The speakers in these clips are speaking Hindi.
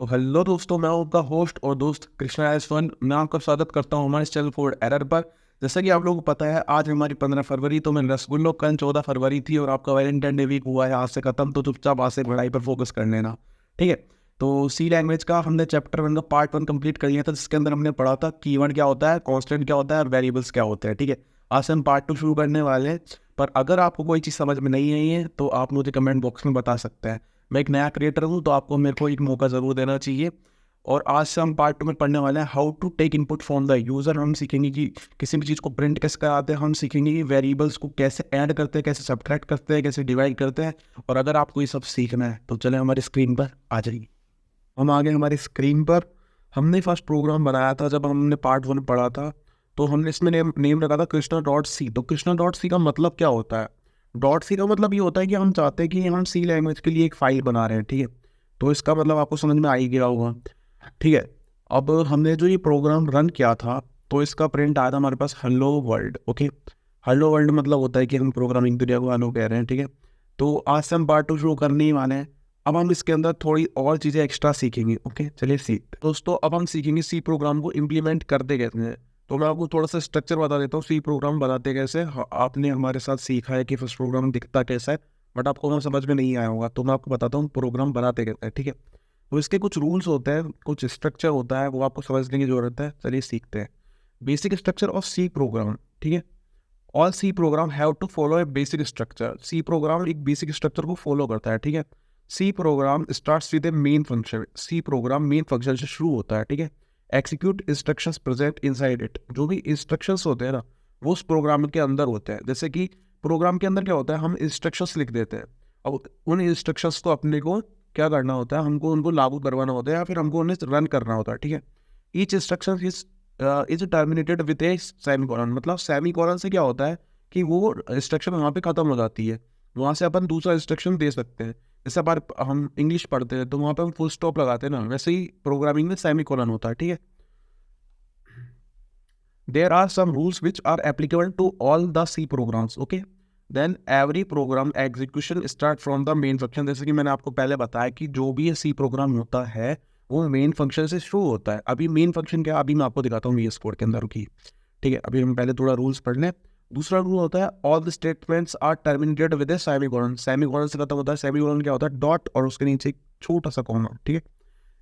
तो हेलो दोस्तों, मैं हूं आपका होस्ट और दोस्त कृष्णा एस 1। मैं आपका स्वागत करता हूं हमारे चैनल फूड एरर पर। जैसा कि आप लोगों को पता है, आज हमारी 15 फरवरी, तो मैं रसगुल्लो कल 14 फरवरी थी और आपका वैलेंटाइन डे वीक हुआ है आज से खत्म। तो चुपचाप आज से पढ़ाई पर फोकस कर लेना, ठीक है। तो सी लैंग्वेज का हमने चैप्टर 1 का पार्ट 1 कंप्लीट कर लिया था, जिसके अंदर हमने पढ़ा था कीवर्ड क्या होता है, कॉन्स्टेंट क्या होता है और वेरिएबल्स क्या होते हैं, ठीक है। आज से हम पार्ट 2 शुरू करने वाले हैं। पर अगर आपको कोई चीज़ समझ में नहीं आई है तो आप मुझे कमेंट बॉक्स में बता सकते हैं। मैं एक नया क्रिएटर हूँ, तो आपको मेरे को एक मौका ज़रूर देना चाहिए। और आज से हम पार्ट 2 में पढ़ने वाले हैं how to take input from the user. हम सीखेंगे कि किसी भी चीज़ को प्रिंट कैसे कराते हैं, हम सीखेंगे कि वेरिएबल्स को कैसे ऐड करते हैं, कैसे सब्ट्रैक्ट करते हैं, कैसे डिवाइड करते हैं। और अगर आपको ये सब सीखना है तो चले हमारी स्क्रीन पर आ जाइए। हम आ गए हमारी स्क्रीन पर। हमने फर्स्ट प्रोग्राम बनाया था जब हमने पार्ट 1 पढ़ा था, तो हमने इसमें नेम रखा था कृष्णा.सी। तो कृष्णा.सी का मतलब क्या होता है? डॉट सी का मतलब ये होता है कि हम चाहते हैं कि हम सी लैंग्वेज के लिए एक फाइल बना रहे हैं, ठीक है। तो इसका मतलब आपको समझ में आ ही गया होगा, ठीक है। अब हमने जो ये प्रोग्राम रन किया था, तो इसका प्रिंट आया था हमारे पास hello world, okay. Hello world मतलब होता है कि हम प्रोग्रामिंग दुनिया को हेलो कह रहे हैं, ठीक है। तो आज से हम पार्ट 2 शुरू करने ही वाले हैं। अब हम इसके अंदर थोड़ी और चीज़ें एक्स्ट्रा सीखेंगे, ओके। चलिए सीखते हैं। दोस्तों, अब हम सीखेंगे सी प्रोग्राम को इम्प्लीमेंट करते कैसे हैं। तो मैं आपको थोड़ा सा स्ट्रक्चर बता देता हूँ, सी प्रोग्राम बनाते कैसे। आपने हमारे साथ सीखा है कि फर्स्ट प्रोग्राम दिखता कैसा है, बट आपको वो समझ में नहीं आया होगा, तो मैं आपको बताता हूँ प्रोग्राम बनाते कैसे हैं, ठीक है। तो इसके कुछ रूल्स होते हैं, कुछ स्ट्रक्चर होता है, वो आपको समझने की जरूरत है। चलिए सीखते हैं। Basic structure of C program, ठीक है। All C program have to follow a basic structure. C program एक बेसिक स्ट्रक्चर को फॉलो करता है, ठीक है। C program starts with a main function. C program main function से शुरू होता है, ठीक है। Execute instructions present inside it. जो भी इंस्ट्रक्शंस होते हैं ना, वो उस प्रोग्राम के अंदर होते हैं। जैसे कि प्रोग्राम के अंदर क्या होता है, हम इंस्ट्रक्शंस लिख देते हैं। अब उन इंस्ट्रक्शंस को अपने को क्या करना होता है, हमको उनको लागू करवाना होता है या फिर हमको उन्हें रन करना होता है, ठीक है। Each instruction is terminated with a semicolon. मतलब सेमीकोलन से क्या होता है कि वो इंस्ट्रक्शन वहाँ पे खत्म हो जाती है, वहाँ से अपन दूसरा इंस्ट्रक्शन दे सकते हैं। जैसे बार हम इंग्लिश पढ़ते हैं तो वहाँ पे हम फुल स्टॉप लगाते हैं ना, वैसे ही प्रोग्रामिंग में सेमीकोलन होता है, ठीक है। There are some rules which are applicable to all the C programs, okay? Then every program execution start from the main function। जैसे कि मैंने आपको पहले बताया कि जो भी C प्रोग्राम होता है वो मेन फंक्शन से शुरू होता है। अभी मेन फंक्शन क्या, अभी मैं आपको दिखाता हूँ VS कोड के अंदर की, ठीक है। अभी हम पहले थोड़ा रूल्स पढ़ लें। दूसरा रूल होता है all the statements are terminated with a semicolon. Semicolon से खत्म होता है। सेमीकोलन क्या होता है, डॉट और उसके नीचे एक छोटा सा कॉमा, ठीक है।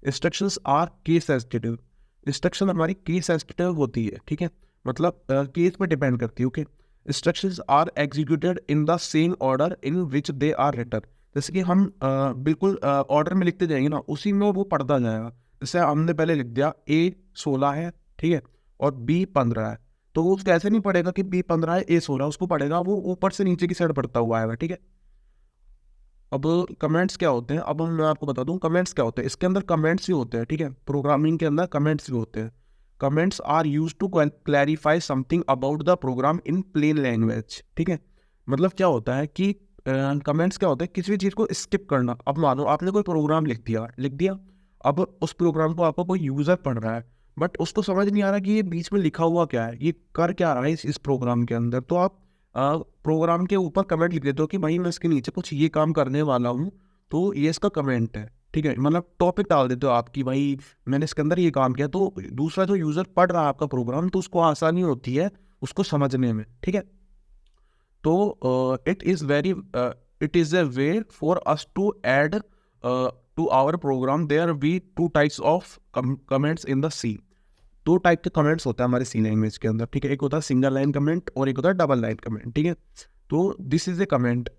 Instructions are case sensitive. Instruction हमारी केस सेंसिटिव होती है, ठीक है। मतलब केस पे डिपेंड करती है, okay. Instructions are executed in the same order in which they are written. जैसे कि हम बिल्कुल ऑर्डर में लिखते जाएंगे ना, उसी में वो पढ़ता जाएगा। जैसे हमने पहले लिख दिया A 16 है, ठीक है, और B 15 है, तो वो उसको ऐसे नहीं पढ़ेगा कि B 15 है A 16, उसको पढ़ेगा वो ऊपर से नीचे की साइड पढ़ता हुआ आएगा, ठीक है। अब कमेंट्स क्या होते हैं, अब मैं आपको बता दूं कमेंट्स क्या होते हैं। इसके अंदर कमेंट्स ही होते हैं, ठीक है। प्रोग्रामिंग के अंदर कमेंट्स ही होते हैं। Comments are use to clarify something about the program in plain language, ठीक है। मतलब क्या होता है कि कमेंट्स क्या होता है, किसी भी चीज़ को स्किप करना। अब मानो आपने कोई प्रोग्राम लिख दिया। अब उस प्रोग्राम को आपको कोई यूज़र पढ़ रहा है, बट उसको समझ नहीं आ रहा कि ये बीच में लिखा हुआ क्या है, ये कर क्या रहा है इस प्रोग्राम के अंदर। तो आप प्रोग्राम के ऊपर कमेंट लिख देते हो कि भाई मैं इसके नीचे कुछ ये काम करने वाला हूँ, तो ये इसका कमेंट है, ठीक है। मतलब टॉपिक डाल देते हो आप कि भाई मैंने इसके अंदर ये काम किया, तो दूसरा जो यूज़र पढ़ रहा है आपका प्रोग्राम, तो उसको आसानी होती है उसको समझने में, ठीक है। तो it is a way for us to add to our program there be two types of comments in the C. दो टाइप के कमेंट्स होता है हमारे सी लैंग्वेज के अंदर, ठीक है। एक होता है सिंगल लाइन कमेंट और एक होता है डबल लाइन कमेंट, ठीक है। तो दिस इज ए कमेंट,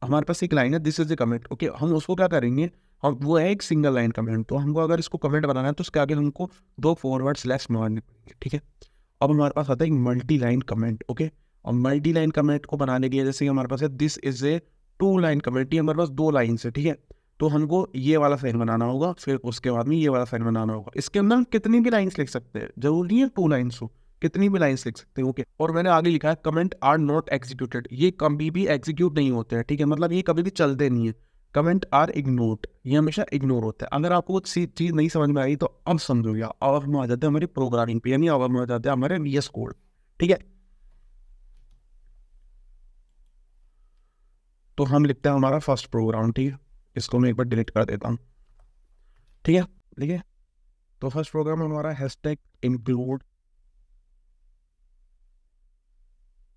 हमारे पास एक लाइन है, this is A comment, okay. हम उसको क्या करेंगे, हम वो है एक सिंगल लाइन कमेंट। तो हमको अगर इसको कमेंट बनाना है तो उसके आगे हमको दो फॉरवर्ड स्लैश मारने पड़ेंगे, ठीक है। अब हमारे पास आता है एक मल्टी लाइन कमेंट, ओके। और मल्टी लाइन कमेंट को बनाने के लिए जैसे कि हमारे पास है this is A 2 line comment, ये हमारे पास 2 लाइन है, ठीक है। तो हमको ये वाला साइन बनाना होगा, फिर उसके बाद में ये वाला साइन बनाना होगा। इसके अंदर हम कितनी भी लाइंस लिख सकते हैं, जरूरी नहीं है 2 लाइन्स हो, कितनी भी लाइंस लिख सकते हैं, ओके। और मैंने आगे लिखा है कमेंट आर नॉट एग्जीक्यूटेड। ये कभी भी एग्जीक्यूट नहीं होते हैं, ठीक है। मतलब ये कभी भी चलते नहीं है। कमेंट आर इग्नोर्ड, ये हमेशा इग्नोर होता है। अगर आपको कुछ चीज़ नहीं समझ में आई तो अब समझोगे, अब हम आ जाते हैं हमारी प्रोग्रामिंग पे, यानी अब हम आ जाते हैं हमारे VS कोड, ठीक है। तो हम लिखते हैं हमारा फर्स्ट प्रोग्राम, ठीक है। इसको मैं एक बार डिलीट कर देता हूँ। ठीक है, ठीक है। तो फर्स्ट प्रोग्राम हमारा हैशटैग इंक्लूड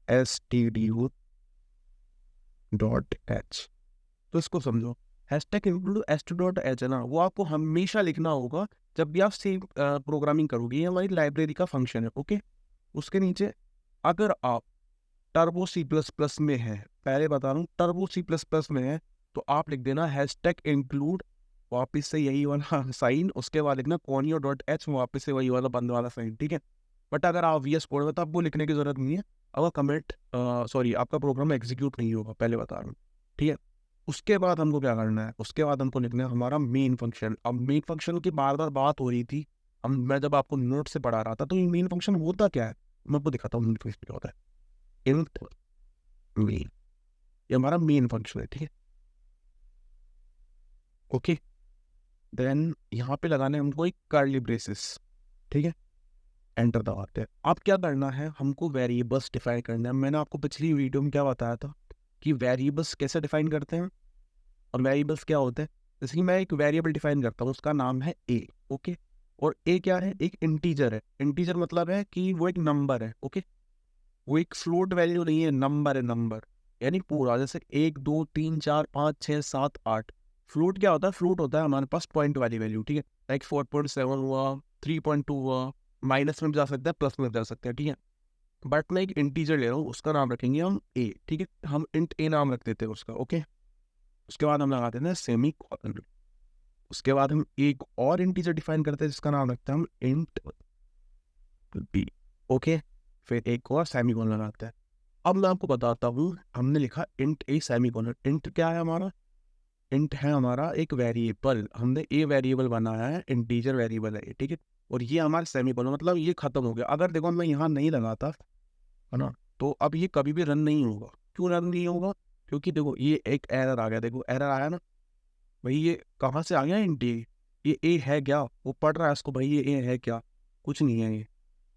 stdu.h। तो इसको समझो, हैशटैग इंक्लूड stdu.h है ना, वो आपको हमेशा लिखना होगा जब भी आप सी प्रोग्रामिंग करोगे। ये हमारी लाइब्रेरी का फंक्शन है, ओके। उसके नीचे अगर आप टर्बो सी प्लस प्लस में है, पहले बता रहा हूँ टर्बो सी प्लस प्लस में है, तो आप लिख देना हैशटैग इंक्लूड, वापस से यही वाला साइन, उसके बाद लिखना कॉनियो डॉट एच, वापस से वही वाला बंद वाला साइन, ठीक है। बट अगर आप वी एस कोड में, तो आपको लिखने की जरूरत नहीं है, अगर कमिट सॉरी आपका प्रोग्राम एग्जीक्यूट नहीं होगा, पहले बता रहा हूँ, ठीक है। उसके बाद हमको क्या करना है, उसके बाद हमको लिखना है हमारा मेन फंक्शन। अब मेन फंक्शन की बार बार बात हो रही थी, मैं जब आपको नोट से पढ़ा रहा था, तो ये मेन फंक्शन होता क्या है, मैं आपको दिखाता हूँ मेन फंक्शन क्या होता है। इंट मेन, ये हमारा मेन फंक्शन है, ठीक है, ओके। देन यहाँ पे लगाने हैं हमको एक कर्ली ब्रेसेस, ठीक है। एंटर दबाते हैं। अब क्या करना है, हमको वेरिएबल्स डिफाइन करना है। मैंने आपको पिछली वीडियो में क्या बताया था कि वेरिएबल्स कैसे डिफाइन करते हैं और वेरिएबल्स क्या होते हैं। जैसे कि मैं एक वेरिएबल डिफाइन करता हूँ, उसका नाम है ए, ओके। और ए क्या है, एक इंटीजर है। इंटीजर मतलब है कि वो एक नंबर है, ओके। वो एक फ्लोट वैल्यू नहीं है, नंबर है, नंबर यानी पूरा, जैसे 1 2 3 4 5 6 7 8। फ्लोट क्या होता है, फ्लोट होता है हमारे पास पॉइंट वाली वैल्यू, ठीक है। लाइक 4.7 हुआ, 3.2 हुआ, माइनस में भी जा सकता है, प्लस में भी जा सकता है, ठीक है। बट मैं एक इंटीजर ले रहा हूँ, उसका नाम रखेंगे हम ए, ठीक है। हम इंट ए नाम रख देते हैं उसका, ओके। उसके बाद हम लगाते हैं सेमी कॉलन। उसके बाद हम एक और इंटीजर डिफाइन करते हैं, जिसका नाम रखते हैं हम इंट बी, ओके। फिर एक और सेमी कॉलन लगाते हैं। अब मैं आपको बताता हूँ, हमने लिखा int a semi colon. Int क्या है हमारा, इंट है हमारा एक वेरिएबल, हमने ए वेरिएबल बनाया है, इंटीजर वेरिएबल है ये, ठीक है। और ये हमारा सेमी कॉलन, मतलब ये खत्म हो गया। अगर देखो मैं यहाँ नहीं लगाता, है ना, तो अब ये कभी भी रन नहीं होगा। क्यों रन नहीं होगा, क्योंकि देखो ये एक एरर आ गया, देखो एरर आया ना भाई, ये कहाँ से आ गया इंट ए, ये ए है क्या, वो पढ़ रहा है इसको भाई, ये ए है क्या, कुछ नहीं है ये।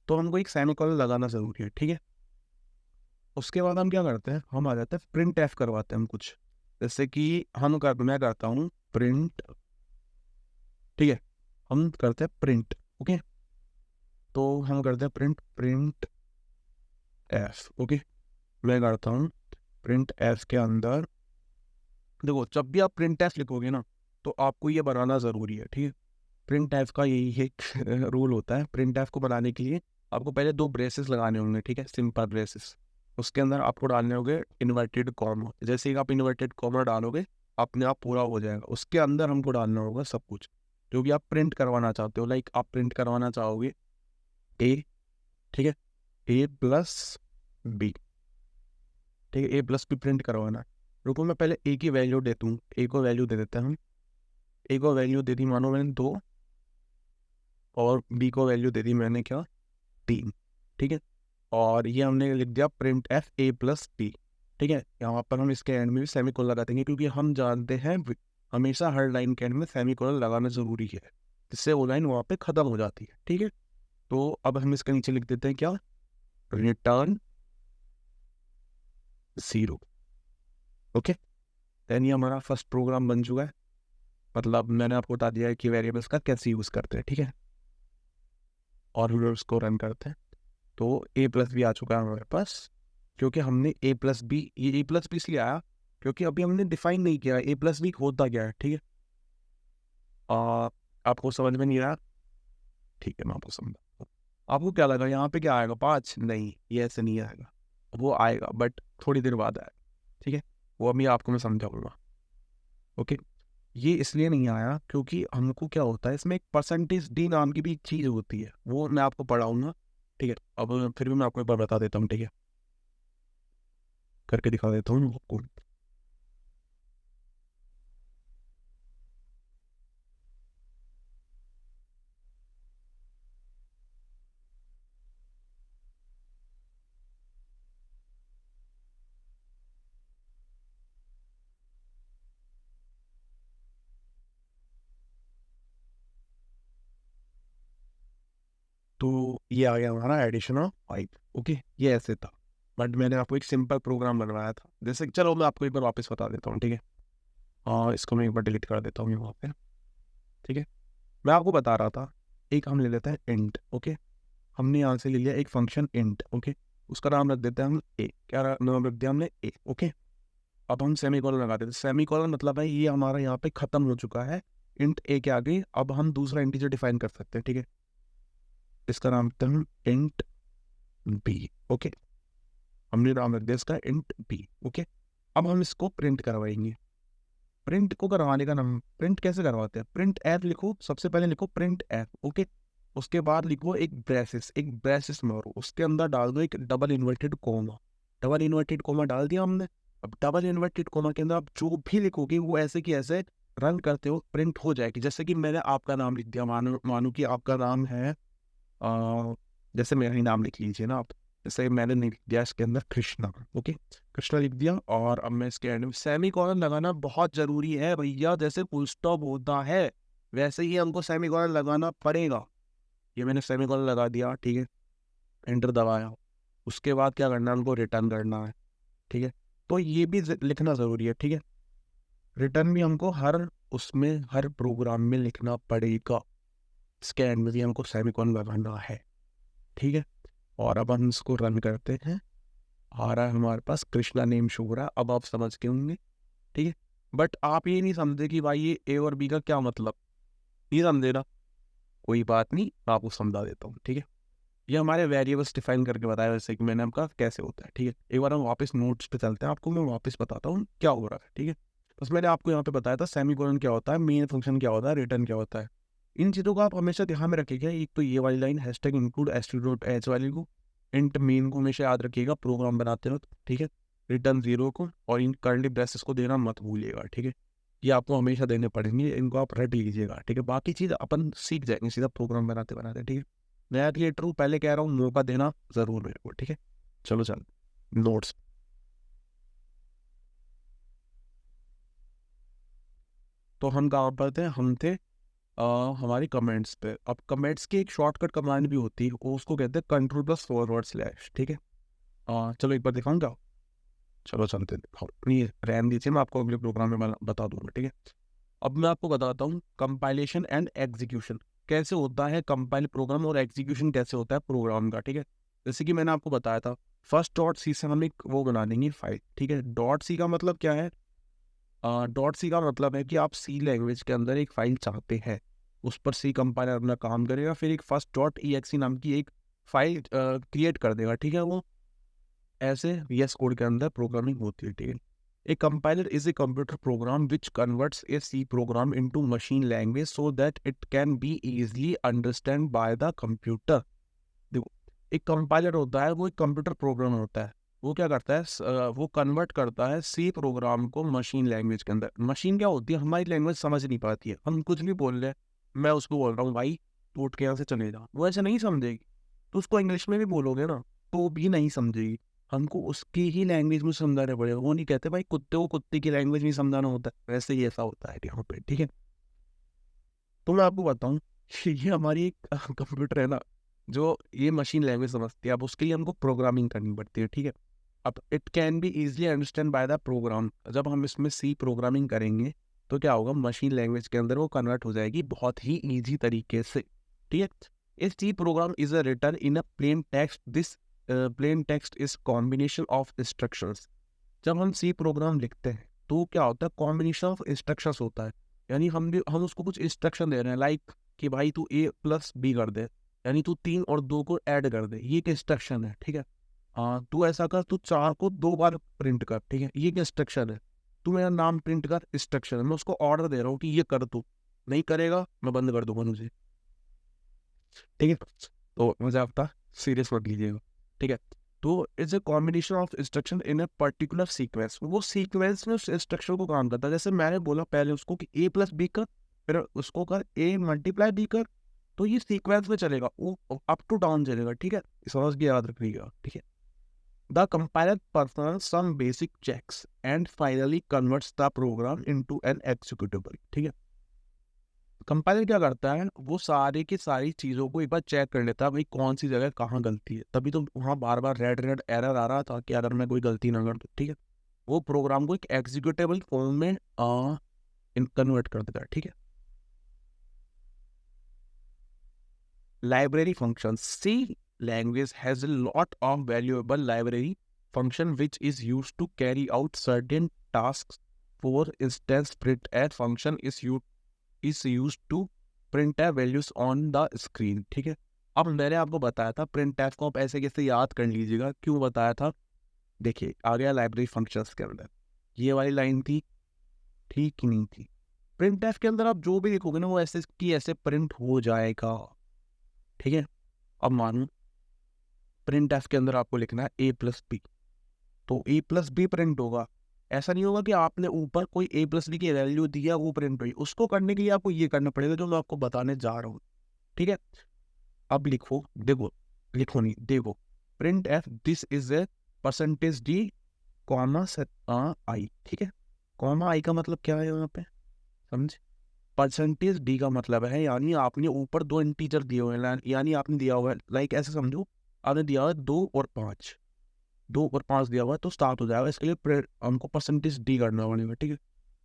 तो हमको एक सेमीकोलन लगाना जरूरी है, ठीक है। उसके बाद हम क्या करते हैं, हम आ जाते हैं प्रिंट एफ करवाते हैं हम कुछ। जैसे कि मैं करता हूँ प्रिंट, ठीक है। हम करते हैं प्रिंट, ओके। तो हम करते हैं प्रिंट, प्रिंट एफ, ओके। मैं करता हूँ प्रिंट एफ के अंदर, देखो जब भी आप प्रिंट एफ लिखोगे ना, तो आपको ये बनाना ज़रूरी है, ठीक है। प्रिंट एफ का यही एक रूल होता है। प्रिंट एफ को बनाने के लिए आपको पहले 2 ब्रेसेस लगाने होंगे, ठीक है, सिंपल ब्रेसेस। उसके अंदर आपको डालने होंगे इन्वर्टेड कॉमा। जैसे ही आप इन्वर्टेड कॉमा डालोगे, अपने आप पूरा हो जाएगा। उसके अंदर हमको डालना होगा सब कुछ जो भी आप प्रिंट करवाना चाहते हो। लाइक आप प्रिंट करवाना चाहोगे ए, ठीक है, ए प्लस बी, ठीक है, ए प्लस बी प्रिंट करवाना है। रुको मैं पहले ए की वैल्यू देता हूँ, ए को वैल्यू दे देते हैं हम। ए को वैल्यू दे दी मानो मैंने 2, और बी को वैल्यू दे दी मैंने क्या, 3, ठीक है। और ये हमने लिख दिया printf A plus B, ठीक है। यहाँ पर हम इसके एंड में भी सेमी कोलन लगा देंगे, क्योंकि हम जानते हैं हमेशा हर लाइन के एंड में सेमी कोलन लगाना जरूरी है, जिससे वो लाइन वहाँ पे खत्म हो जाती है, ठीक है। तो अब हम इसके नीचे लिख देते हैं क्या, रिटर्न 0, ओके। देन ये हमारा फर्स्ट प्रोग्राम बन चुका है। मतलब मैंने आपको बता दिया है कि वेरिएबल्स का कैसे यूज़ करते हैं, ठीक है। और फिर उसको रन करते हैं, तो ए प्लस बी आ चुका है हमारे पास। क्योंकि हमने ए प्लस बी, ये ए प्लस बी इसलिए आया क्योंकि अभी हमने डिफाइन नहीं किया ए प्लस बी होता क्या है, ठीक है। आपको समझ में नहीं रहा, ठीक है, मैं आपको समझा। आपको क्या लगा यहाँ पे क्या आएगा, 5? नहीं, ये ऐसे नहीं आएगा, वो आएगा बट थोड़ी देर बाद आएगा, ठीक है। वो अभी आपको मैं समझाऊंगा, ओके। ये इसलिए नहीं आया क्योंकि हमको क्या होता है, इसमें एक परसेंटेज डी नाम की भी एक चीज़ होती है, वो मैं आपको पढ़ाऊंगा, ठीक है। अब फिर भी मैं आपको एक बार बता देता हूँ, ठीक है, करके दिखा देता हूँ आपको। तो ये आ गया हमारा एडिशन ऑफ 5, ओके। ये ऐसे था, बट मैंने आपको एक सिंपल प्रोग्राम बनवाया था। जैसे चलो मैं आपको एक बार वापस बता देता हूँ, ठीक है। इसको मैं एक बार डिलीट कर देता हूँ यहाँ पे, ठीक है। मैं आपको बता रहा था, एक हम ले लेते हैं इंट, ओके। हमने यहाँ से ले लिया एक फंक्शन इंट, ओके। उसका नाम रख देते हैं हम ए। क्या नाम रख दिया हमने? ए, ओके। अब हम सेमीकोलन लगा देते हैं। सेमीकोलन मतलब है ये हमारा यहाँ पे खत्म हो चुका है इंट ए के आगे। अब हम दूसरा इंटीजर डिफाइन कर सकते हैं, ठीक है। इसका नाम रखते हैं इंट बी, ओके। हमने नाम रख दिया इसका इंट बी, ओके। अब हम इसको प्रिंट करवाएंगे। प्रिंट को करवाने का नाम, प्रिंट कैसे करवाते हैं? प्रिंट एफ लिखो, सबसे पहले लिखो प्रिंट एफ, ओके। उसके बाद लिखो एक ब्रेसिस मारो, उसके अंदर डाल दो एक double inverted coma. Double inverted coma डाल दिया हमने। अब डबल इन्वर्टेड कोमा के अंदर आप जो भी लिखोगे वो ऐसे की ऐसे रन करते हो प्रिंट हो जाएगी। जैसे कि मैंने आपका नाम लिख दिया, मानो मानो कि आपका नाम है जैसे मेरा ही नाम लिख लीजिए ना आप। जैसे मैंने लिख दिया इसके अंदर कृष्णा, ओके। कृष्णा लिख दिया, और अब मैं इसके एंड में सेमी कॉलन लगाना बहुत जरूरी है भैया। जैसे फुल स्टॉप होता है वैसे ही हमको सेमी कॉलन लगाना पड़ेगा। ये मैंने सेमी कॉलन लगा दिया, ठीक है। एंटर दबाया। उसके बाद क्या करना है? हमको रिटर्न करना है, ठीक है। तो ये भी लिखना जरूरी है, ठीक है। रिटर्न भी हमको हर प्रोग्राम में लिखना पड़ेगा। इसके एंड में भी हमको सेमी कॉलन लगाना है, ठीक है। और अब हम इसको रन करते हैं। आ रहा है हमारे पास कृष्णा नेम शो हो रहा है। अब आप समझ के होंगे, ठीक है। बट आप ये नहीं समझे कि भाई ये ए और बी का क्या मतलब, नहीं समझे ना? कोई बात नहीं, मैं आपको समझा देता हूँ, ठीक है। ये हमारे वेरिएबल्स डिफाइन करके बताया जैसे कि मैंने आपका कैसे होता है, ठीक है। एक बार हम वापस नोट्स पे चलते हैं, आपको मैं वापस बताता हूँ क्या हो रहा है, ठीक है। बस मैंने आपको यहाँ पे बताया था सेमीकोलन क्या होता है, मेन फंक्शन क्या होता है, रिटर्न क्या होता है। इन चीज़ों को आप हमेशा ध्यान में रखिएगा। एक तो ये वाली लाइन हैशटैग इंक्लूड std.h वाली को, इंट मेन को हमेशा याद रखिएगा प्रोग्राम बनाते वक्त, ठीक है। रिटर्न 0 को, और इन कर्ली ब्रेसेस को देना मत भूलिएगा, ठीक है। ये आपको हमेशा देने पड़ेंगे, इनको आप रट लीजिएगा, ठीक है। बाकी चीज़ अपन सीख जाएंगे सीधा प्रोग्राम बनाते बनाते, ठीक है। नया क्रिएटर हूँ, पहले कह रहा हूँ मौका देना जरूर मेरे को, ठीक है। चलो चल नोट्स। तो हम कहाँ पर थे? हम थे हमारी कमेंट्स पे। अब कमेंट्स की एक शॉर्टकट कमांड भी होती है, उसको कहते हैं कंट्रोल+/, ठीक है। चलो एक बार दिखाऊँ क्या? चलो चलते दिखाओ, नहीं रहने दीजिए, मैं आपको अगले प्रोग्राम में बता दूंगा, ठीक है। अब मैं आपको बताता हूँ कंपाइलेशन एंड एग्जीक्यूशन कैसे होता है, कंपाइल प्रोग्राम, और एग्जीक्यूशन कैसे होता है प्रोग्राम का, ठीक है। जैसे कि मैंने आपको बताया था, फर्स्ट डॉट सी से हम एक वो बना देंगे फाइल, ठीक है। डॉट सी का मतलब क्या है? डॉट सी का मतलब है कि आप सी लैंग्वेज के अंदर एक फाइल चाहते हैं, उस पर सी कंपाइलर अपना काम करेगा, फिर एक फर्स्ट डॉट ई नाम की एक फाइल क्रिएट कर देगा, ठीक है। वो ऐसे VS कोड के अंदर प्रोग्रामिंग होती है, ठीक है। A compiler is a computer program which converts a C program into machine language so that it can be easily understand by the computer. देखो, एक कंपाइलर होता है, वो एक कंप्यूटर प्रोग्राम होता है। वो क्या करता है? वो कन्वर्ट करता है सी प्रोग्राम को मशीन लैंग्वेज के अंदर। मशीन क्या होती है? हमारी लैंग्वेज समझ नहीं पाती है, हम कुछ भी बोल रहे हैं, मैं उसको बोल रहा हूँ भाई तू उठ के यहाँ से चले जा, वो ऐसे नहीं समझेगी। तो उसको इंग्लिश में भी बोलोगे ना तो भी नहीं समझेगी। हमको उसकी ही लैंग्वेज में समझाना पड़ेगा। वो नहीं कहते भाई कुत्ते को कुत्ते की लैंग्वेज में समझाना होता है, वैसे ही ऐसा होता है यहाँ पे, ठीक है। तो मैं आपको बताऊँ ये हमारी एक कंप्यूटर है ना, जो ये मशीन लैंग्वेज समझती है। अब उसके लिए हमको प्रोग्रामिंग करनी पड़ती है, ठीक है। अब it can be easily understand by the program. जब हम इसमें सी प्रोग्रामिंग करेंगे तो क्या होगा? मशीन लैंग्वेज के अंदर वो कन्वर्ट हो जाएगी बहुत ही ईजी तरीके से, ठीक है। इस C program is a written in a plain text. This plain text is combination of instructions. जब हम सी प्रोग्राम लिखते हैं तो क्या होता है? कॉम्बिनेशन ऑफ इंस्ट्रक्शंस होता है। यानी हम उसको कुछ इंस्ट्रक्शन दे रहे हैं, लाइक कि भाई तू A+B कर दे, यानी तू 3 और 2 को ऐड कर दे, ये एक इंस्ट्रक्शन है, ठीक है। तू ऐसा कर, तू 4 को 2 बार प्रिंट कर, ठीक है, ये एक इंस्ट्रक्शन है। तू मेरा नाम प्रिंट कर, इंस्ट्रक्शन है। मैं उसको ऑर्डर दे रहा हूँ कि ये कर, तू नहीं करेगा मैं बंद कर दूंगा मुझे, ठीक है। तो मजाक था, सीरियस मत लीजिएगा, ठीक है। तो it's a combination of instruction in a particular sequence. वो सीक्वेंस में उस इंस्ट्रक्शन को काम करता है। जैसे मैंने बोला पहले उसको कि A+B कर, फिर उसको कर A×B कर, तो ये सीक्वेंस में चलेगा, वो अप टू डाउन चलेगा, ठीक है। समझ के याद रखिएगा, ठीक है। The compiler performs some basic checks and finally converts the program into an executable, ठीक है। कंपाइलर क्या करता है? वो सारी की सारी चीज़ों को एक बार चेक कर लेता है, भाई कौन सी जगह कहाँ गलती है। तभी तो वहाँ बार बार रेड रेड एरर आ रहा था कि अगर मैं कोई गलती ना कर दूँ, ठीक है। वो प्रोग्राम को एक एग्जीक्यूटेबल फॉर्म में कन्वर्ट कर देता है, ठीक है। Library functions. C language has a lot of valuable library function which is used to carry out certain tasks. For instance, printf function is used to printf values on the screen. ठीक है, अब मैंने आपको बताया था printf को आप ऐसे कैसे याद कर लीजिएगा, क्यों बताया था। देखिए आ गया लाइब्रेरी फंक्शंस के अंदर, ये वाली लाइन थी, ठीक ही नहीं थी। printf के अंदर आप जो भी लिखोगे ना वो ऐसे की ऐसे प्रिंट हो जाएगा। ठीक है, अब मानो प्रिंट एफ के अंदर आपको लिखना है ए प्लस बी, तो ए प्लस बी प्रिंट होगा। ऐसा नहीं होगा कि आपने ऊपर कोई ए प्लस बी की वैल्यू दिया वो प्रिंट हुई, उसको करने के लिए आपको ये करना पड़ेगा जो मैं आपको बताने जा रहा हूँ। ठीक है, अब लिखो, देखो लिखो नहीं, देखो print f this is a percentage d comma i. ठीक है, कॉमा आई का मतलब क्या है यहाँ पे, समझे। परसेंटेज डी का मतलब है यानी आपने ऊपर दो इंटीजर दिए हुए हैं, यानी आपने दिया हुआ है, लाइक ऐसे समझो आपने दिया हुआ है 2 और 5, 2 और 5 दिया हुआ है तो स्टार्ट हो जाएगा। इसके लिए हमको परसेंटेज डी करना पड़ेगा। ठीक है,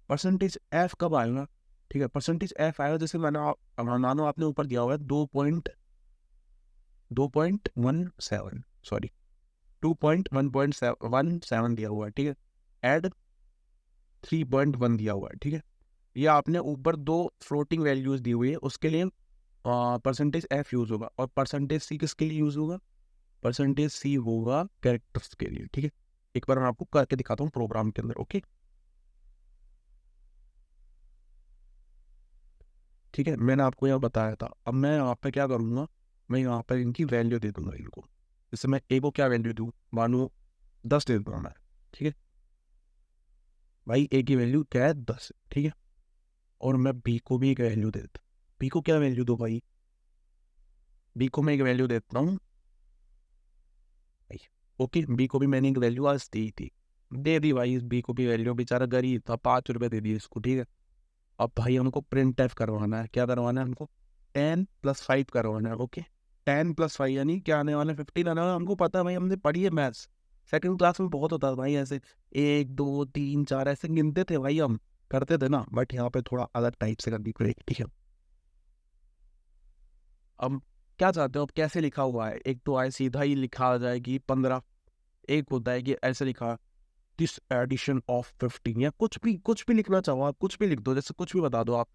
परसेंटेज एफ कब आएगा, ठीक है, परसेंटेज एफ आएगा जैसे मानो आपने ऊपर दिया हुआ है 2.17, सॉरी 2.1.17 दिया हुआ है। ठीक है, एड 3.1 दिया हुआ है। ठीक है, ये आपने ऊपर दो फ्लोटिंग वैल्यूज दी हुई है, उसके लिए परसेंटेज एफ यूज होगा। और परसेंटेज सी किसके लिए यूज होगा, परसेंटेज सी होगा कैरेक्टर्स के लिए। ठीक है, एक बार मैं आपको करके दिखाता हूँ प्रोग्राम के अंदर। ओके, ठीक है, मैंने आपको यहाँ बताया था। अब मैं यहाँ पे क्या करूँगा, मैं यहाँ पर इनकी वैल्यू दे दूंगा इनको। जैसे मैं ए को क्या वैल्यू दूँ, मानो 10 दे दूंगा मैं। ठीक है भाई, ए की वैल्यू क्या है 10। ठीक है, और मैं बी को भी एक वैल्यू दे देता हूँ। बी को क्या वैल्यू दो भाई, बी को मैं एक वैल्यू देता हूँ भाई। ओके, बी को भी मैंने एक वैल्यू आज दी थी, दे दी भाई इस बी को भी वैल्यू, बेचारा गरीब था, 5 रुपये दे दिए इसको। ठीक है, अब भाई हमको प्रिंट एफ करवाना है, क्या करवाना है हमको, 10+5 करवाना है। ओके, 10+5 यानी क्या आने वाला है, 15 आने वाला है। हमको पता है भाई, हमने पढ़ी है मैथ्स, सेकंड क्लास में बहुत होता था भाई ऐसे, 1 2 3 4 ऐसे गिनते थे भाई, हम करते थे ना, बट यहाँ पे थोड़ा अलग टाइप से करनी पड़ेगी। ठीक है, अब क्या चाहते हो, अब कैसे लिखा हुआ है, एक तो आए सीधा ही लिखा जाए कि 15, एक होता है कि ऐसे लिखा दिस एडिशन ऑफ 15, या कुछ भी लिखना चाहो आप, कुछ भी लिख दो, जैसे कुछ भी बता दो आप,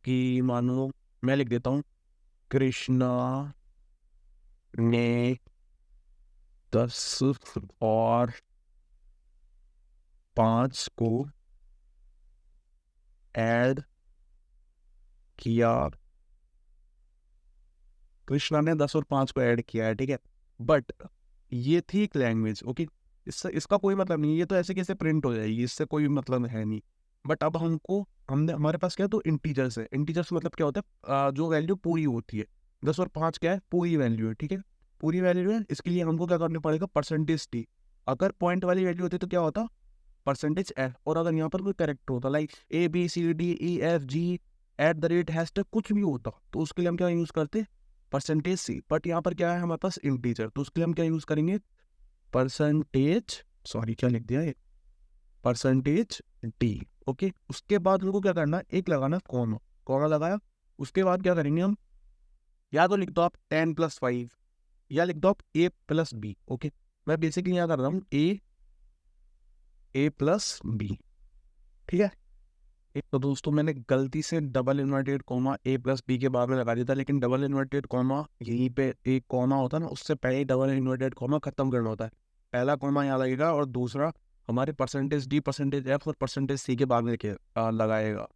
कि मानो मैं लिख देता हूँ कृष्णा ने 10 और 5 को ऐड किया, कृष्णा ने 10 और 5 को ऐड किया है। ठीक है, बट ये थी एक लैंग्वेज। ओके, इससे इसका कोई मतलब नहीं, ये तो ऐसे कैसे प्रिंट हो जाएगी, इससे कोई मतलब है नहीं। बट अब हमने हमारे पास क्या है, तो इंटीजर्स है। इंटीजर्स मतलब क्या होता है, जो वैल्यू पूरी होती है। 10 और 5 क्या है, पूरी वैल्यू है। ठीक है, पूरी वैल्यू है, इसके लिए हमको क्या करना पड़ेगा, परसेंटेज टी। अगर पॉइंट वाली वैल्यू होती तो क्या होता, परसेंटेज एफ। और अगर यहाँ पर कोई करेक्टर होता, लाइक ABCDEFG @ कुछ भी होता, तो उसके लिए हम क्या यूज करते, परसेंटेज सी। बट यहाँ पर क्या है हमारे पास इंटीजर, तो उसके लिए हम क्या यूज करेंगे, परसेंटेज, सॉरी क्या लिख दिया ये, परसेंटेज डी। ओके, उसके बाद उनको क्या करना है, एक लगाना कॉमा, कॉमा लगाया, उसके बाद क्या करेंगे हम, या तो लिख दो आप 10+5, या लिख दो आप A+B। ओके, मैं बेसिकली यहाँ कर रहा हूँ A+B। ठीक है, एक तो दोस्तों मैंने गलती से डबल इन्वर्टेड कॉमा A+B के बाद में लगा दिया था, लेकिन डबल इन्वर्टेड कॉमा यहीं पे एक कॉमा होता है ना, उससे पहले डबल इन्वर्टेड कॉमा खत्म करना होता है। पहला कॉमा यहाँ लगेगा और दूसरा हमारे परसेंटेज डी, परसेंटेज एफ और परसेंटेज सी के बाद में लगाएगा।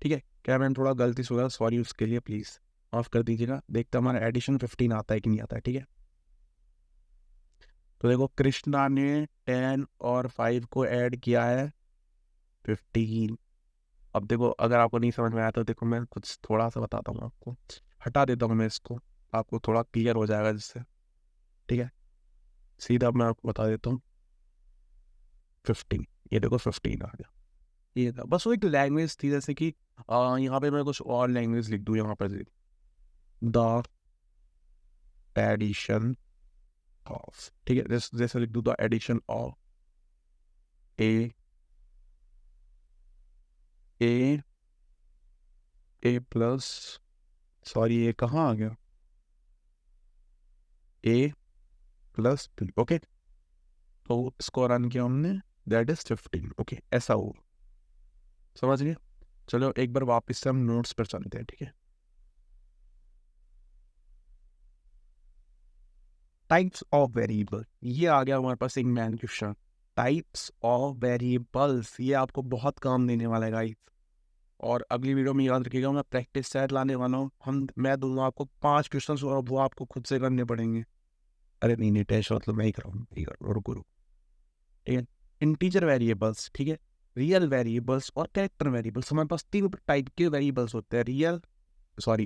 ठीक है, क्या मैंने थोड़ा गलती से हुआ, सॉरी उसके लिए, प्लीज़ माफ़ कर दीजिएगा। देखते हमारा एडिशन 15 आता है कि नहीं आता है। ठीक है, तो देखो कृष्णा ने 10 और 5 को ऐड किया है 15। अब देखो अगर आपको नहीं समझ में आया तो देखो मैं कुछ थोड़ा सा बताता हूँ आपको, हटा देता हूँ मैं इसको, आपको थोड़ा क्लियर हो जाएगा जिससे। ठीक है, सीधा मैं आपको बता देता हूँ 15, ये देखो 15 आ गया। ये था बस, वो एक लैंग्वेज थी, जैसे कि यहाँ पे मैं कुछ और लैंग्वेज लिख दूँ यहाँ पर, द एडिशन ऑफ। ठीक है, जैसे लिख दूँ the addition of A A A plus, sorry ये कहाँ आ गया, ए प्लस बी। ओके, तो इसको रन किया हमने, दैट इज 15। ओके, ऐसा हो, समझ गए। चलो एक बार वापस से हम नोट्स पर चलते हैं, ठीक है। टाइप्स ऑफ वेरिएबल, ये आ गया हमारे पास एक man question. Types of variables, ये आपको बहुत काम देने वाला है गाइस। और अगली वीडियो में याद रखिएगा, मैं प्रैक्टिस सेट लाने वाला हूँ। मैं दूंगा आपको 5 क्वेश्चन और वो आपको खुद से करने पड़ेंगे। अरे नहीं नहीं, टेंशन मतलब मैं ही कराऊंगा, रुको रुको, ठीक है। इंटीजर वेरिएबल्स, ठीक है, रियल वेरिएबल्स और कैरेक्टर वेरिएबल्स। हमारे पास 3 टाइप के वेरिएबल्स होते हैं,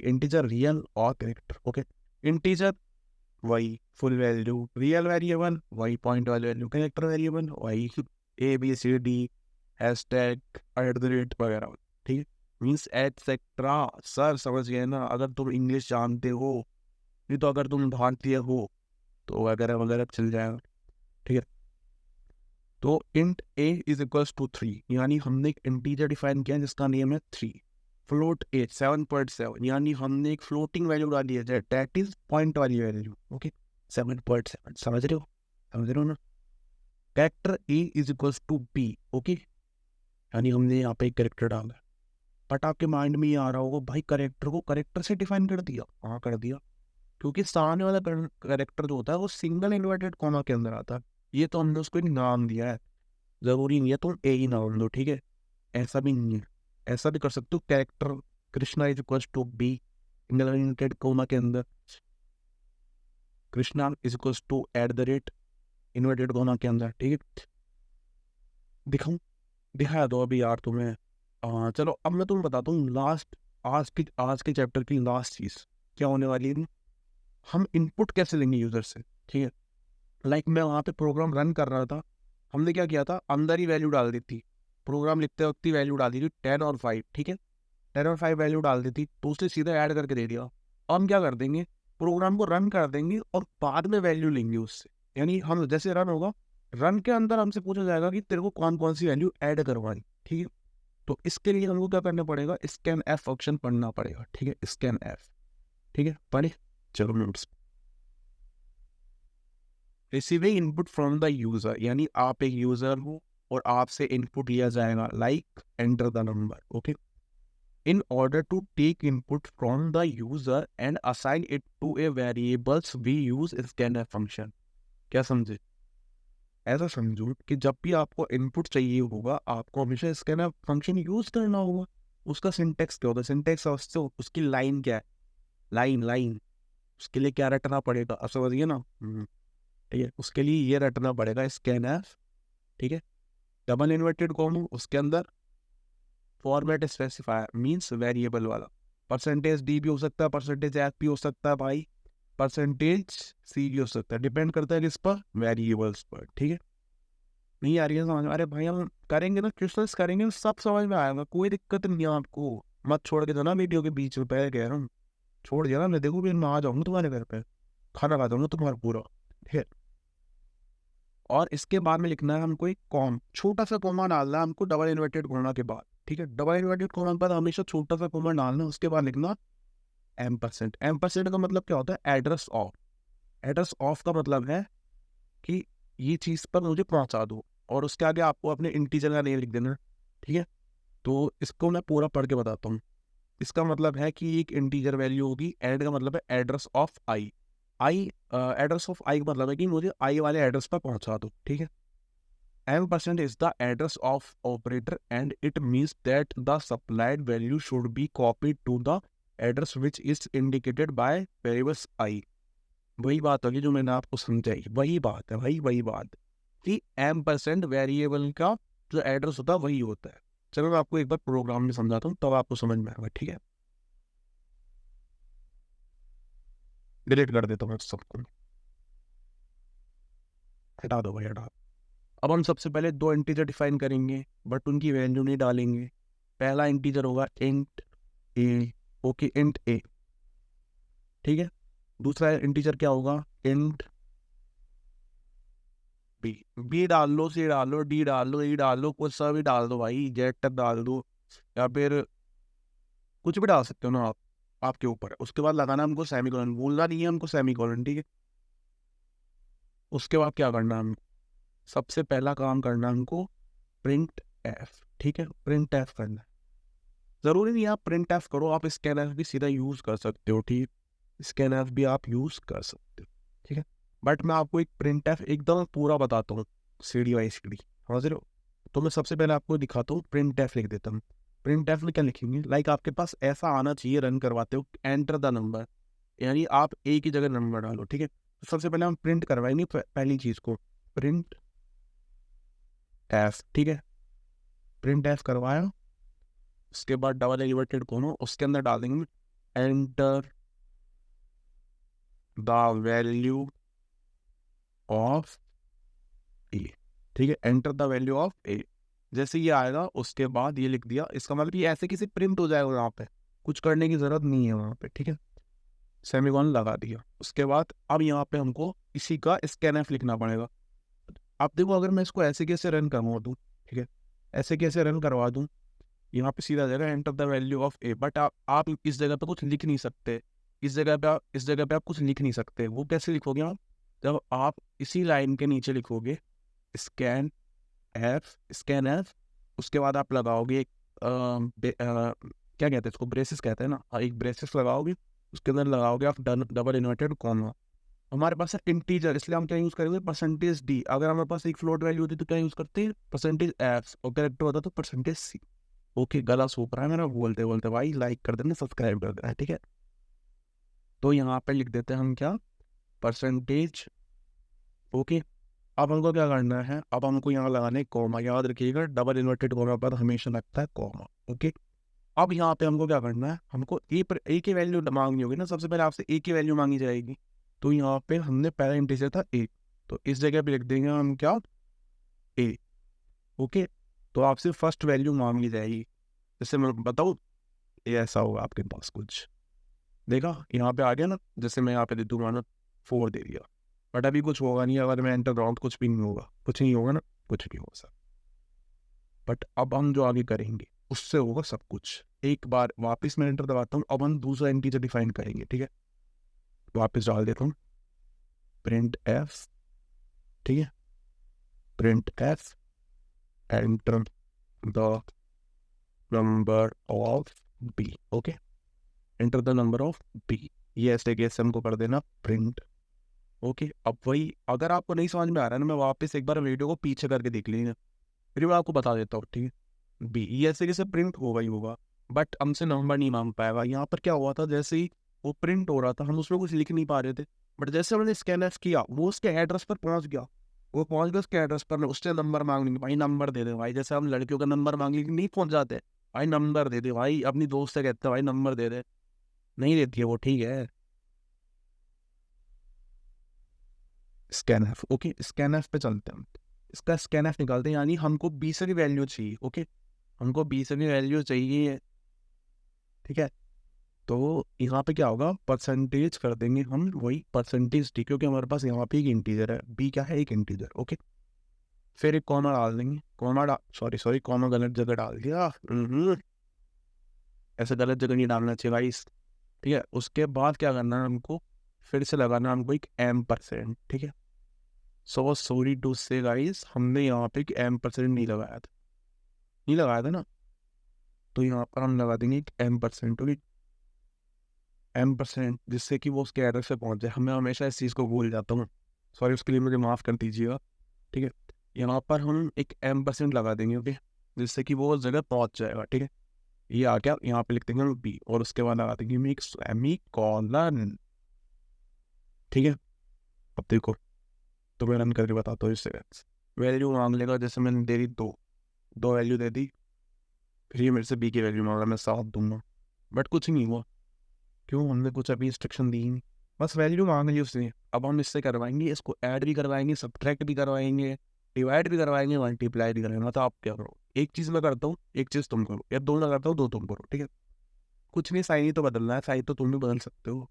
इंटीजर, रियल और कैरेक्टर। ओके, इंटीजर वही फुल वैल्यू, रियल वेरिएबल वही पॉइंट वाली वैल्यू, कैरेक्टर वेरिएबल वही ABCD हैशटैग @ वगैरह, ठीक है। Means etcetera. सर समझ गए ना, अगर तुम इंग्लिश जानते हो, नहीं तो अगर तुम भारतीय हो तो वगैरह वगैरह चल जाएगा, ठीक है। तो int a is equals to 3, यानी हमने एक इंटीजर डिफाइन किया जिसका नेम है 3। फ्लोट a 7.7, यानी हमने एक फ्लोटिंग वैल्यू डाली है, दैट इज पॉइंट वाली वैल्यू। ओके, 7.7, समझ रहे हो ना। Character a is equals to b। Okay, यानी हमने यहाँ पे एक कैरेक्टर डाला है। बट आपके माइंड में ये आ रहा होगा, भाई कैरेक्टर को कैरेक्टर से डिफाइन कर दिया। हाँ कर दिया, क्योंकि सामने वाला कैरेक्टर जो होता है वो सिंगल इन्वर्टेड कॉमा के अंदर आता है। ये तो हमने उसको एक नाम दिया है, जरूरी नहीं है तुम ए ही नाम लो, ठीक है। ऐसा भी नहीं है, ऐसा भी कर सकते हो। Character Krishna is equal to B, single inverted comma के अंदर Krishna is equal to @ inverted comma के अंदर, ठीक है। दिखाऊं, दिखाया दो अभी यार तुम्हें। चलो अब मैं तुम्हें बताता हूँ लास्ट, आज के चैप्टर की लास्ट चीज क्या होने वाली है। हम इनपुट कैसे लेंगे यूजर से, ठीक है। लाइक मैं वहाँ पे प्रोग्राम रन कर रहा था, हमने क्या किया था, अंदर ही वैल्यू डाल दी थी। प्रोग्राम लिखते वक्त ही वैल्यू डाल दी थी 10 और 5, ठीक है। 10 और 5 वैल्यू डाल दी थी, तो उसने सीधा ऐड करके दे दिया। अब हम क्या कर देंगे, प्रोग्राम को रन कर देंगे और बाद में वैल्यू लेंगे उससे। यानी हम जैसे रन होगा, रन के अंदर हमसे पूछा जाएगा कि तेरे को कौन कौन सी वैल्यू ऐड करवाई, ठीक है। तो इसके लिए हमको क्या करना पड़ेगा, स्कैन एफ फंक्शन पढ़ना पड़ेगा, ठीक है, स्कैन एफ, ठीक है, पढ़े। चलो notes, receiving input from the user, यानी आप एक यूजर हो और आपसे इनपुट लिया जाएगा, like enter the number. Okay, in order to take input from the user and assign it to a variables we use scanf function. क्या समझे, ऐसा समझो कि जब भी आपको इनपुट चाहिए होगा, आपको हमेशा स्कैनफ फंक्शन यूज करना होगा। उसका सिंटेक्स क्या होता है, सिंटेक्स उसकी लाइन क्या है, लाइन, उसके लिए क्या रटना पड़ेगा, अब समझिए ना। ठीक है, उसके लिए ये रटना पड़ेगा स्कैनफ, ठीक है, डबल इन्वर्टेड कॉमा, उसके अंदर फॉर्मेट स्पेसिफायर मींस वेरिएबल वाला, %d भी हो सकता है, %f भी हो सकता है भाई, %c भी हो सकता है, डिपेंड करता है किस पर, वेरिएबल्स पर, ठीक है। नहीं आ रही है समझ में, अरे भाई हम करेंगे ना, क्वेश्चंस करेंगे, सब समझ में आएगा, कोई दिक्कत नहीं है आपको। मत छोड़ के देना वीडियो के बीच में, पहले कह रहा हूँ, छोड़ दिया ना, मैं देखो फिर मैं आ जाऊंगा तुम्हारे घर पे, खाना खा जाऊंगा तुम्हारा पूरा, ठीक है। और इसके बाद में लिखना है हमको एक छोटा सा कॉमा डालना है हमको डबल इन्वर्टेड कोमा के बाद, ठीक है। डबल इन्वर्टेड कोमा के बाद हमेशा छोटा सा कॉमा डालना है, उसके बाद लिखना %। %का मतलब क्या होता है, एड्रेस ऑफ। एड्रेस ऑफ का मतलब है कि ये चीज़ पर मुझे पहुंचा दो, और उसके आगे आपको अपने इंटीजर का नेम लिख देना, ठीक है। तो इसको मैं पूरा पढ़ के बताता हूँ। इसका मतलब है कि एक इंटीजर वैल्यू होगी, एड का मतलब है address of i. Address of i का मतलब है कि मुझे आई वाले एड्रेस पर पहुंचा दो, ठीक है। %, is the address of operator and it means that the supplied value should be copied to the address which is indicated by variables I। वही बात होगी जो मैंने आपको समझाई, वही बात है भाई, वही बात कि %, वेरिएबल का जो एड्रेस होता है वही होता है। चलो मैं आपको एक बार प्रोग्राम में समझाता हूँ, तब आपको समझ में आएगा, ठीक है। डिलीट कर देता हूँ सबको, हटा दो भाई, हटा। अब हम सबसे पहले 2 इंटीजर डिफाइन करेंगे, बट उनकी वैल्यू नहीं डालेंगे। पहला इंटीजर होगा इंट ए, ओके, इंट ए, ठीक है। दूसरा इंटीजर क्या होगा, इंट बी। बी डाल लो, सी डाल लो, डी डाल लो, ई डाल लो, कुछ सा भी डाल दो भाई, जेड तक डाल दो, या फिर कुछ भी डाल सकते हो ना आप, आपके ऊपर है। उसके बाद लगाना हमको सेमीकोलन, बोलना नहीं है हमको सेमीकोलन, ठीक है। उसके बाद क्या करना है हमको, सबसे पहला काम करना है हमको प्रिंट एफ, ठीक है, प्रिंट एफ करना है। ज़रूरी नहीं आप प्रिंट एफ करो, आप स्कैन एफ भी सीधा यूज़ कर सकते हो, ठीक, स्कैन एफ भी आप यूज़ कर सकते हो, ठीक है। बट मैं आपको एक प्रिंट एफ एकदम पूरा बताता हूँ, सीढ़ी बाई सीढ़ी, समझ रहे हो। तो मैं सबसे पहले आपको दिखाता हूँ, प्रिंट एफ लिख देता हूँ। प्रिंट एफ में क्या लिखेंगे, लाइक आपके पास ऐसा आना चाहिए रन करवाते हो, एंटर द नंबर, यानी आप एक ही जगह नंबर डालो, ठीक है। तो सबसे पहले हम प्रिंट करवाएंगे पहली चीज़ को, प्रिंट एफ, ठीक है। प्रिंट एफ करवाया, उसके बाद डबल इन्वर्टेड कॉमा, उसके अंदर डाल देंगे एंटर द वैल्यू ऑफ ए, ठीक है, एंटर द वैल्यू ऑफ ए। जैसे ये आएगा उसके बाद ये लिख दिया, इसका मतलब ये ऐसे किसी प्रिंट हो जाएगा, वहाँ पे कुछ करने की जरूरत नहीं है वहाँ पे, ठीक है। सेमीकोलन लगा दिया, उसके बाद अब यहाँ पे हमको इसी का स्कैनएफ लिखना पड़ेगा। आप देखो अगर मैं इसको ऐसे कैसे रन करवा दूँ, ठीक है, ऐसे कैसे रन करवा दूँ, यहाँ पे सीधा जाएगा enter the value of A, but आप इस जगह पे कुछ लिख नहीं सकते, इस जगह पे आप कुछ लिख नहीं सकते। वो कैसे लिखोगे आप, जब आप इसी लाइन के नीचे लिखोगे स्कैन एफ, स्कैन एफ, उसके बाद आप लगाओगे एक क्या कहते हैं इसको, ब्रेसेस कहते हैं ना, हाँ, एक ब्रेसेस लगाओगे, उसके अंदर लगाओगे आप डबल इन्वर्टेड कॉमा। हमारे पास है इंटीजर, इसलिए हम क्या यूज़ करेंगे, परसेंटेज डी। अगर हमारे पास एक फ्लोट वैल्यू होती तो क्या यूज़ करते हैं, परसेंटेज एफ, और कैरेक्टर होता तो परसेंटेज सी। ओके, गला सूख रहा है मेरा बोलते बोलते, भाई लाइक कर देना, सब्सक्राइब कर देना, ठीक है। तो यहाँ पे लिख देते हैं हम क्या, परसेंटेज। ओके, अब हमको क्या करना है, अब हमको यहाँ लगाने कॉमा, याद रखिएगा डबल इन्वर्टेड कॉमा पर हमेशा लगता है कॉमा। ओके, अब यहाँ पे हमको क्या करना है, हमको ए की वैल्यू मांगनी होगी ना, सबसे पहले आपसे ए की वैल्यू मांगी जाएगी। तो यहाँ पे हमने पहला इंटीजर था ए, तो इस जगह पे लिख देंगे हम क्या, ए। ओके, तो आपसे फर्स्ट वैल्यू मांगी जाएगी, जैसे मैं बताऊँ, ये ऐसा होगा आपके पास कुछ, देखा यहाँ पे आ गया ना, जैसे मैं यहाँ पे दे दूँ मानो 4 दे दिया, बट अभी कुछ होगा नहीं, अगर मैं एंटर राउंड कुछ भी नहीं होगा, कुछ नहीं होगा ना, कुछ नहीं होगा सर। बट अब हम जो आगे करेंगे उससे होगा सब कुछ। एक बार वापस मैं एंटर दबाता हूँ, अब हम दूसरा इंटीजर डिफाइन करेंगे, ठीक है। वापस डाल देता हूँ प्रिंट एफ, ठीक है, printf enter the number of B. Okay, enter the number of B, ये ऐसे कैसे हमको कर देना प्रिंट। ओके, अब वही अगर आपको नहीं समझ में आ रहा है ना, मैं वापस एक बार वीडियो को पीछे करके देख लीजिए, फिर मैं आपको बता देता हूँ, ठीक है। बी, ये ऐसे कैसे प्रिंट होगा ही होगा, बट हमसे नंबर नहीं मांग पाएगा। यहाँ पर क्या हुआ था, जैसे ही वो प्रिंट हो रहा था हम उसमें कुछ लिख नहीं पा रहे थे, बट जैसे हमने स्कैन एफ किया वो उसके एड्रेस पर पहुंच गया, वो पहुंच गया उसके एड्रेस पर, उससे नंबर मांग लेंगे, भाई नंबर दे दे भाई, जैसे हम लड़कियों का नंबर मांग लेंगे नहीं पहुंच जाते, भाई नंबर दे दे भाई, अपनी दोस्त से कहते हैं भाई नंबर दे दे, नहीं देती है वो, ठीक है। Scan F, okay, scan F पे चलते हैं, इसका स्कैन एफ निकालते हैं, यानी हमको बी से भी वैल्यू चाहिए। ओके, हमको बी से भी वैल्यू चाहिए, ठीक है। तो यहाँ पे क्या होगा, परसेंटेज कर देंगे हम, वही परसेंटेज डी, क्योंकि हमारे पास यहाँ पे एक इंटीजर है, बी क्या है, एक इंटीजर। ओके, फिर एक कॉमा डाल देंगे, सॉरी कॉमा गलत जगह डाल दिया, ऐसे गलत जगह नहीं डालना चाहिए भाई, ठीक है। उसके बाद क्या करना है हमको, फिर से लगाना है हमको एक M%, ठीक है। सो सॉरी टू से गाइस, हमने यहाँ पे एक M% नहीं लगाया था, नहीं लगाया था ना, तो यहाँ पर हम लगा देंगे एक M%, ओके, M%, जिससे कि वो उसके एड्रेस पे पहुँच जाए। मैं हमेशा इस चीज़ को भूल जाता हूँ, सॉरी, उसके लिए मुझे माफ़ कर दीजिएगा, ठीक है। यहाँ पर हम एक M% लगा देंगे, ओके, जिससे कि वो उस जगह पहुँच जाएगा, ठीक है। ये आ गया, यहाँ पे लिख देंगे हम बी, और उसके बाद लगा देंगे हम एक सेमीकोलन, ठीक है। अब देखो, तो मैं रन करके बताता हूँ, इससे वैल्यू मांग लेगा, जैसे मैंने दे दी दो वैल्यू दे दी, फिर ये मेरे से बी की वैल्यू मांगा, मैं 7 दूंगा, बट कुछ नहीं हुआ, क्यों, हमने कुछ अभी इंस्ट्रक्शन दी नहीं, बस वैल्यू मांग ली उसने। अब हम इससे करवाएंगे, इसको ऐड भी करवाएंगे, सब्ट्रैक्ट भी करवाएंगे, डिवाइड भी करवाएंगे, मल्टीप्लाई भी करवाएंगे। तो आप क्या करो, एक चीज़ मैं करता हूँ, एक चीज़ तुम करो, या दोनों करता हूँ, दो तुम करो, ठीक है। कुछ नहीं, साइन ही तो बदलना है, साइन तो तुम भी बदल सकते हो,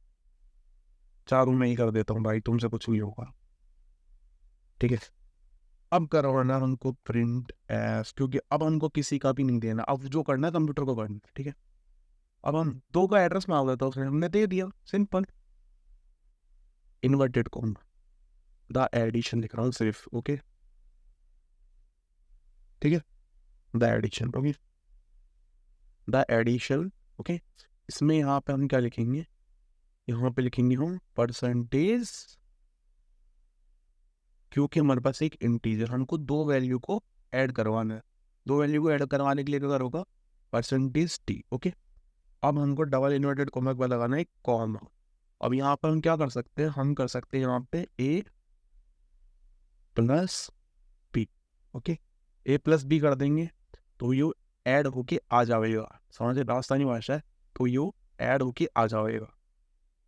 चारों मैं ही कर देता हूँ भाई, तुमसे कुछ नहीं होगा, ठीक है। अब करवाना हमको प्रिंट एस, क्योंकि अब हमको किसी का भी नहीं देना, अब जो करना है कंप्यूटर को करना है, ठीक है। अब हम 2 का एड्रेस मांग लेता हूँ, उसने हमने दे दिया, simple, inverted comma, the addition लिख रहा हूँ सिर्फ, ओके, ठीक है, the addition, okay, the addition, okay. इसमें यहाँ पे हम क्या लिखेंगे, यहाँ पे लिखेंगे हम परसेंटेज, क्योंकि हमारे पास एक इंटीजर, हमको दो वैल्यू को ऐड करवाना है, दो वैल्यू को ऐड करवाने के लिए क्या होगा, परसेंटेज टी, ओके। अब हमको डबल इन्वर्टेड कॉमा के बाद लगाना है कॉमा। अब यहाँ पर हम क्या कर सकते हैं, हम कर सकते हैं यहाँ पे ए प्लस बी, ओके, ए प्लस बी कर देंगे तो ये ऐड होके आ जाएगा, समझे, राजस्थानी भाषा है, तो ये ऐड होके आ जाएगा,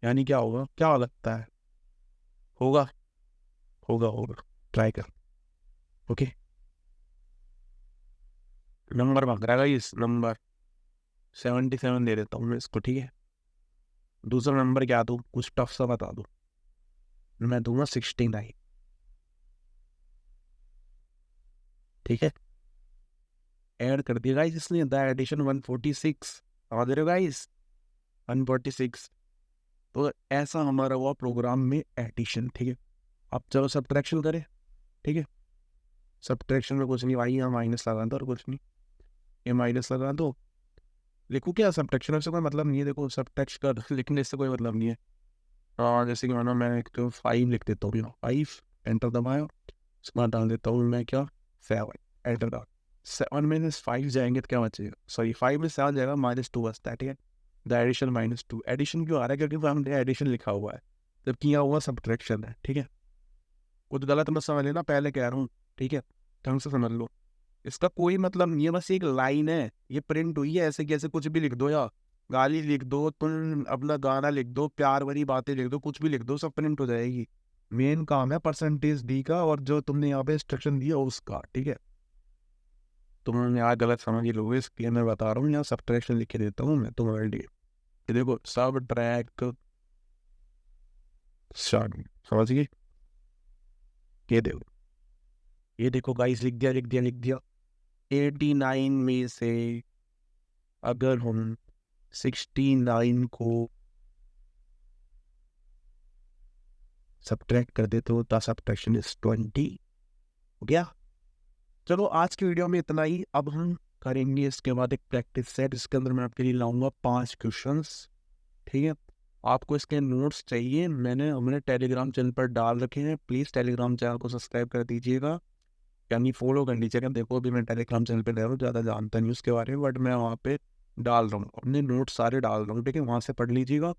यानी क्या होगा, क्या लगता है, होगा, होगा होगा, ट्राई कर, ओके। नंबर मांग रहा है इस नंबर 77 दे देता हूँ मैं इसको, ठीक है। दूसरा नंबर क्या दूँ, कुछ टफ सा बता दो, मैं दूंगा 69, ठीक है। ऐड कर दिया गाइस इसने, द एडिशन 146, समझ रहे हो गाइस, 146। तो ऐसा हमारा हुआ प्रोग्राम में एडिशन, ठीक है। अब चलो सब्ट्रैक्शन करें, ठीक है। सब्ट्रैक्शन में कुछ नहीं भाई, यहाँ माइनस लगा दो और कुछ नहीं, ये माइनस लगा दो, लिखो क्या सब्ट्रैक्शन से कोई मतलब नहीं है, देखो सब्ट्रैक्शन कर लिखने से कोई मतलब नहीं है। जैसे कि मानो मैं एक तो 5 लिख देता हूँ, 5, एंटर दबाया, उसके बाद डाल देता हूँ मैं क्या, 7, एंटर डाल, 7 - 5 जाएंगे तो क्या बचेगा, सॉरी 5 में 7 जाएगा, -2 बचता है, ठीक है। द एडिशन -2, एडिशन क्यों आ रहा है, क्योंकि हमने एडिशन लिखा हुआ है, जब किया हुआ सब्ट्रैक्शन है, ठीक है। कुछ गलत मत समझ लेना, पहले कह रहा हूँ, ठीक है, ढंग से समझ लो, इसका कोई मतलब नहीं है, बस एक लाइन है, ये प्रिंट हुई है, ऐसे कैसे कुछ भी लिख दो, या गाली लिख दो, तुम अपना गाना लिख दो, प्यार भरी बातें लिख दो, कुछ भी लिख दो, सब प्रिंट हो जाएगी। मेन काम है परसेंटेज डी का, और जो तुमने यहाँ पे इंस्ट्रक्शन दिया उसका, ठीक है। तुमने यहाँ गलत समझ ही लोगे, इसलिए मैं बता रहा हूँ, यहाँ सब्ट्रैक्शन लिख के देता हूँ मैं तुम्हारे लिए, ये देखो सब ट्रैक समझ गए, ये देखो, ये देखो गाइस, लिख दिया लिख दिया लिख दिया। 89 में से अगर हम 69 को सब्ट्रैक्ट कर दे तो द सब्ट्रैक्शन इज 20, हो गया। चलो आज की वीडियो में इतना ही, अब हम करेंगे इसके बाद एक प्रैक्टिस सेट, इसके अंदर मैं आपके लिए लाऊंगा 5 क्वेश्चंस, ठीक है। आपको इसके नोट्स चाहिए, मैंने हमने टेलीग्राम चैनल पर डाल रखे हैं, प्लीज़ टेलीग्राम चैनल को सब्सक्राइब कर दीजिएगा, यानी फॉलो कर लीजिएगा। देखो अभी मैं टेलीग्राम चैनल पे रह रहा हूँ, ज़्यादा जानता नहीं उसके बारे में, बट मैं वहाँ पे डाल रहा हूँ, अपने नोट्स सारे डाल रहा हूँ, ठीक है, वहाँ से पढ़ लीजिएगा।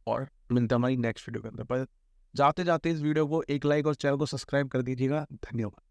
और मिलता हमारी नेक्स्ट वीडियो के अंदर, पर जाते जाते इस वीडियो को एक लाइक और चैनल को सब्सक्राइब कर दीजिएगा, धन्यवाद।